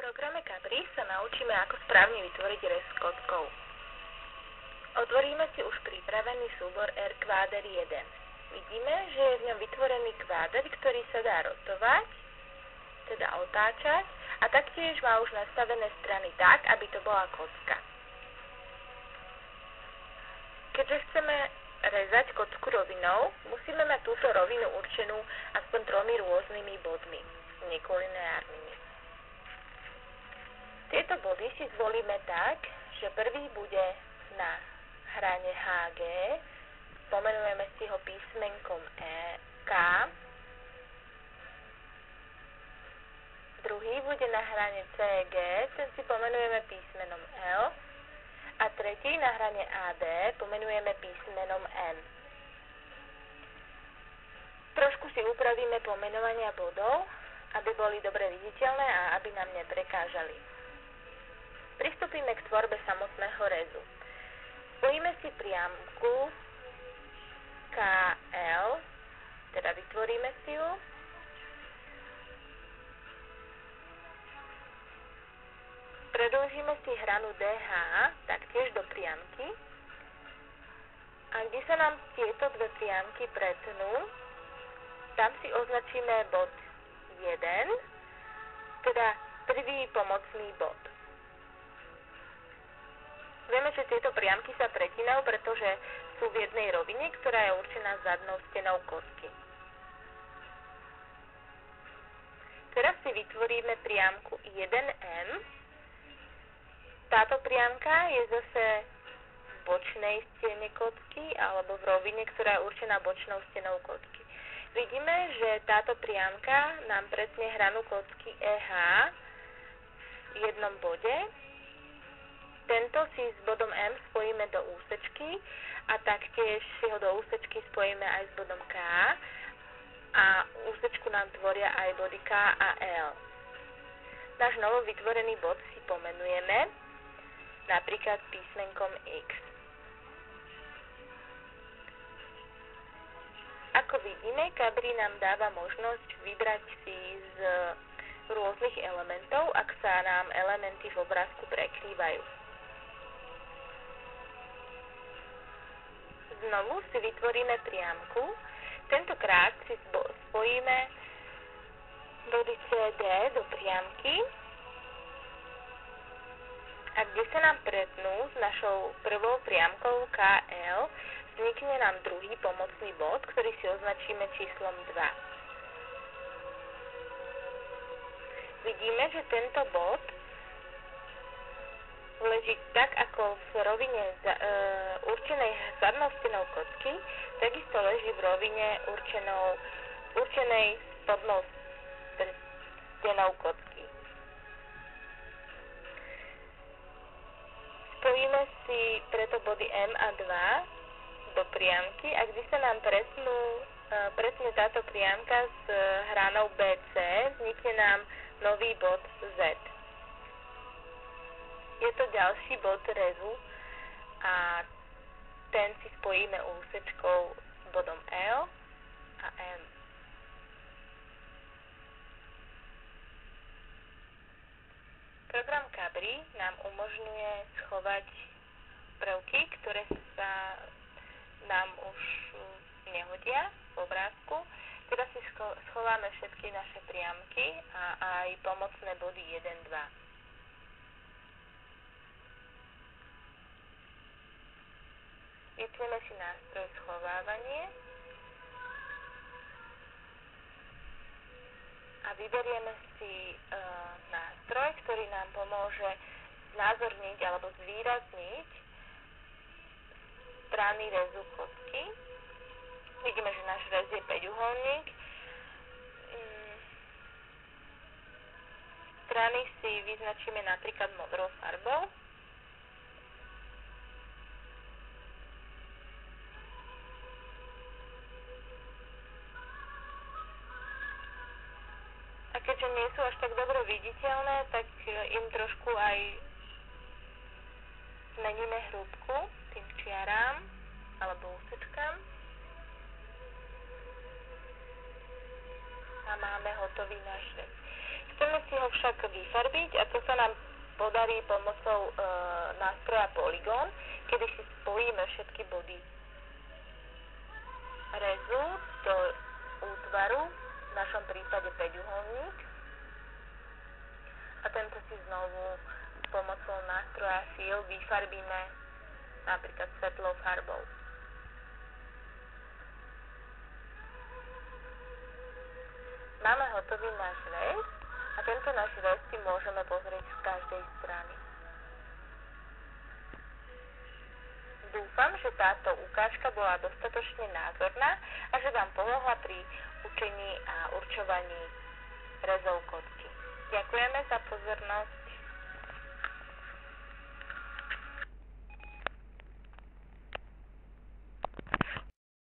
programe Cabri sa naučíme, ako správne vytvoriť rez s kockou. Otvoríme si už pripravený súbor R-kváder 1. Vidíme, že je v ňom vytvorený kváder, ktorý sa dá rotovať, teda otáčať, a taktiež má už nastavené strany tak, aby to bola kocka. Keďže chceme rezať kocku rovinou, musíme mať túto rovinu určenú aspoň 3 rôznymi bodmi, nekolineárnymi. Tieto body si zvolíme tak, že prvý bude na hrane HG, pomenujeme si ho písmenkom K, druhý bude na hrane CG, ten si pomenujeme písmenom L, a tretí na hrane AD pomenujeme písmenom N. Trošku si upravíme pomenovania bodov, aby boli dobre viditeľné a aby nám neprekážali. Pristúpime k tvorbe samotného rezu. Spojíme si priamku KL, teda vytvoríme si ju. Predĺžime si hranu DH taktiež do priamky. A kde sa nám tieto dve priamky pretnú, tam si označíme bod 1, teda prvý pomocný bod. Vieme, že tieto priamky sa pretínajú, pretože sú v jednej rovine, ktorá je určená zadnou stenou kocky. Teraz si vytvoríme priamku 1M. Táto priamka je zase v bočnej stene kocky alebo v rovine, ktorá je určená bočnou stenou kocky. Vidíme, že táto priamka nám pretne hranu kocky EH v jednom bode. Tento si s bodom M spojíme do úsečky a taktiež si ho do úsečky spojíme aj s bodom K a úsečku nám tvoria aj body K a L. Náš novo vytvorený bod si pomenujeme napríklad písmenkom X. Ako vidíme, Cabri nám dáva možnosť vybrať si z rôznych elementov, ak sa nám elementy v obrázku prekrývajú. Znovu si vytvoríme priamku. Tentokrát si spojíme body CD do priamky, a kde sa nám pretnú s našou prvou priamkou KL, vznikne nám druhý pomocný bod, ktorý si označíme číslom 2. Vidíme, že tento bod leží tak, ako v rovine určenej zadnou stenou kocky, takisto leží v rovine určenej spodnou stenou kocky. Spojíme si preto body M a 2 do priamky, a kde sa nám pretne táto priamka s hranou BC, vznikne nám nový bod Z. Je to ďalší bod rezu a ten si spojíme úsečkou s bodom L a M. Program Cabri nám umožňuje schovať prvky, ktoré sa nám už nehodia v obrázku. Teda si schováme všetky naše priamky a aj pomocné body 1, 2. Vypneme si nástroj schovávanie a vyberieme si nástroj, ktorý nám pomôže znázorniť alebo zvýrazniť strany rezu kocky. Vidíme, že náš rez je 5-uholník. Strany si vyznačíme napríklad modrou farbou. Keďže nie sú až tak dobre viditeľné, tak im trošku aj zmeníme hrúbku tým čiarám alebo úsečkám. A máme hotový náš rez. Chceme si ho však vyfarbiť a to sa nám podarí pomocou nástroja Polygon, kedy si spojíme všetky body rezu do útvaru, v našom prípade 5-uholník, a tento si znovu pomocou nástroja Fill vyfarbíme napríklad svetlou farbou. Máme hotový náš rez a tento náš rez si môžeme pozrieť z každej strany. Dúfam, že táto ukážka bola dostatočne názorná a že vám pomohla pri učení a určovaní rezov kotky. Ďakujeme za pozornosť.